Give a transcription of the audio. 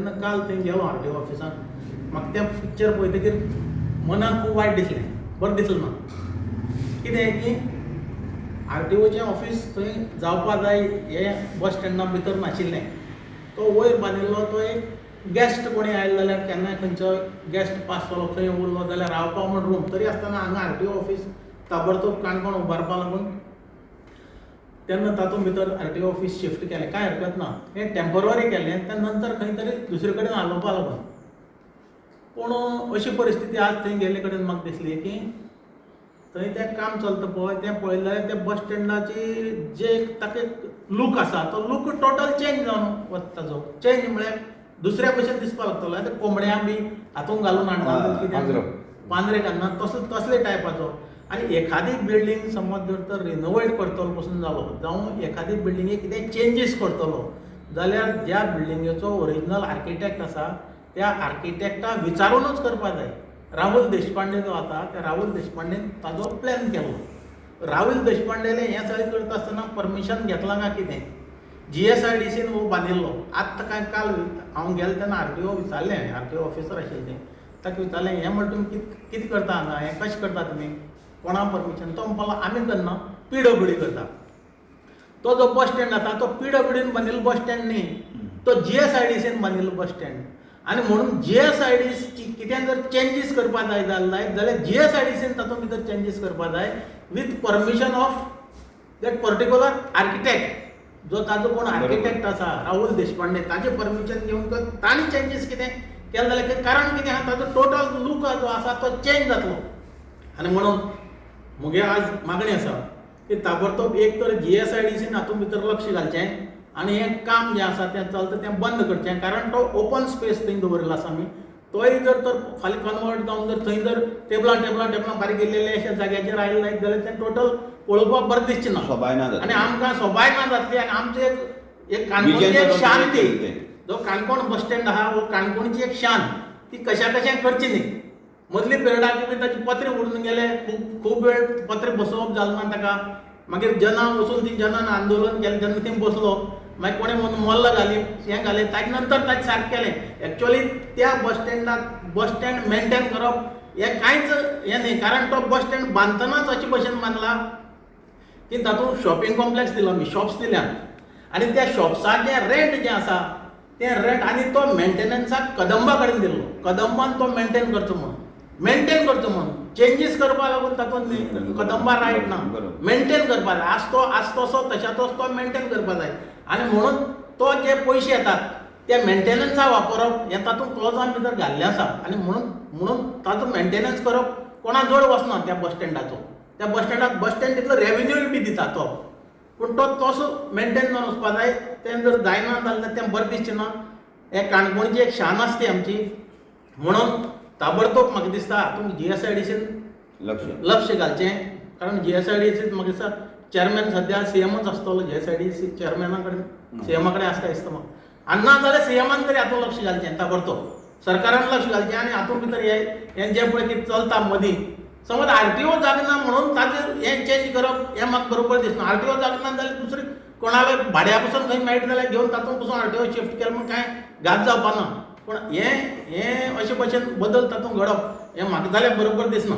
तेन्ना काल थंय गेलो RTO ऑफिसान. म्हाका तें पिक्चर पळयतकीर मनाक खूब वायट दिसलें, बरें दिसलें ना. कितें की RTOचें ऑफिस थंय जावपा जाय हें बस स्टँडा भितर नाशिल्लें. तो वयर बांदिल्लो तो एक गेस्ट कोणी आयलो जाल्यार केन्नाय खंयचो गेस्ट पास जालो थंय उरलो जाल्यार रावपा म्हूण रूम. तरी आसतना हांगा RTO ऑफिस ताबडतोब काणकोण उबारपा लागून तेन्ना तातूंत भितर RTO ऑफिस शिफ्ट केलें. कांय हरकत ना, हें टेम्पररी केलें तें नंतर खंय तरी दुसरे कडेन हालोवपा लागून. पूण अशी परिस्थिती आज थंय गेल्ले कडेन म्हाका दिसली की थंय तें काम चलता पळय तें पळयलें जाल्यार त्या बस स्टँडाची जे ताका लूक आसा तो लूक टोटल चेंज जावन वता. ताजो चेंज म्हळ्यार दुसऱ्या भशेन दिसपाक लागतलो. आतां कोंबड्यां बी हातूंत घालून हाडटा कितें पांढरे घालना तसले टायपाचो. आनी एखादी बिल्डींग समज जर तर रिनोवेट करतलो पसून जालो जावं एखादी बिल्डिंगेक कितें चेंजीस करतलो जाल्यार ज्या बिल्डिंगेचो ओरिजिनल आर्किटेक्ट आसा त्या आर्किटेक्टाक विचारूनच करपा जाय. राहुल देशपांडे जो आसा त्या राहुल देशपांडेन ताजो प्लॅन केलो. राहुल देशपांडेले हें सगळें करता आसतना परमिशन घेतलां काय कितें GSIDCन हो बांदिल्लो. आत्तां कांय काल हांव गेलो तेन्ना RTO विचारलें, RTO ऑफिसर आशिल्लें ताका विचारलें हें म्हण तुमी कितें करता हांगा, हें कशें करता तुमी, कोणा परमिशन. तो म्हणपाक लागलो आमी करना, PWD करता. तो जो बस स्टँड आसा तो PWDन बांदिल्लो बस स्टँड न्ही, तो GSIDCन बांदिल्लो बस स्टँड. आनी म्हणून GSIDC कितें जर चेंजीस करपा जाय जाल्यार GSIDCन तातूंत भितर चेंजीस करपा जाय with permission of that particular architect. जो ताजो कोण आर्किटेक्ट आसा राहुल देशपांडे ताजें परमिशन घेवन तांणी चेंजीस कितें केलें जाल्यार कारण कितें आसा ताजो टोटल लूक जो आसा तो चेंज जातलो. आनी म्हणून म्हगे आज मागणी आसा की ताबडतोब एक तर GSIDCन हातूंत भितर लक्ष घालचें आनी हें काम जें आसा तें चलता तें बंद करचें. कारण तो ओपन स्पेस थंय दवरिल्लो आसा आमी. तोय जर तर फाल्यां कन्वर्ट जावन जर थंय जर टेबलां बारीक गेल्लेले अशा जाग्याचेर आयले जायत जाल्यार तें टोटल पळोवपाक बरें दिसचें ना आनी आमकां सोबाय ना जातली. आनी आमचें एक काणकोणची एक शान ती जो काणकोण बस स्टँड आहा वो काणकोणची एक शान ती कशें करची न्ही. मदली पिरियडाक बी ताची पत्रे उडून गेले, खूब वेळ पत्रे बसोवप जालें ना ताका. मागीर जनां वचून ती जनान आंदोलन केलें तेन्ना थंय बसलो. मागीर कोणें म्हणून मल्ल घाली हें घालें ताजे नंतर ताजें सारकें केलें. एक्चुअली त्या बस स्टँड मेंटेन करप हें कांयच हें न्ही. कारण तो बस स्टँड बांदतनाच अशे भशेन बांदला की तातूंत शॉपिंग कॉम्प्लेक्स दिलो आमी, शॉप्स दिल्यात आनी त्या शॉप्साचें रेंट जें आसा तें रेंट आनी तो मेंटेनन्साक कदंबा कडेन दिल्लो. कदंबान तो मेंटेन करचो म्हणून चेंजीस करपा लागून तातूंत कदंबा रायट ना. मेंटेन करपा जाय आज तसो तशाचोच तो मेंटेन करपा जाय. आनी म्हणून तो जे पयशे येतात ते मेंटेनन्सा वापरप हें तातूंत क्लोजान भितर घाल्लें आसा. आनी म्हणून ताचो मेंटेनन्स करप कोणा जड वचना त्या बस स्टँडाचो. त्या बस स्टँड तितलो रेवेन्यूय बी दिता तो. पूण तो तसो मेंटेन जावन वचपा जाय. तें जर जायना जाल्यार तें बरें दिसचें ना. हें काणकोणची एक शान आसा ती आमची. म्हणून ताबडतोब म्हाका दिसता हातूंत GSIDCन लक्ष घालचें. कारण GSIDC म्हाका दिसता चेअरमॅन सद्या CMच आसतलो. GSIDC चेअरमॅना कडेन CMा कडेन आसता दिसता म्हाका. आनी ना जाल्यार CMान तरी हातूंत लक्ष घालचें ताबडतोब. सरकारान लक्ष घालचें आनी हातूंत भितर हें जें पळय कितें चलता मदीं समज RTO जागना म्हणून ताजेर हें चेंज करप हें म्हाका बरोबर दिसना. RTO जागना जाल्यार दुसरी कोणाले भाड्या पसून खंय मेळटा जाल्यार घेवन तातूंत पसून RTO शिफ्ट केलें म्हण कांय घात जावपा ना. पूण हें अशे भशेन बदल तातूंत घडप हें म्हाका जाल्यार बरोबर दिसना.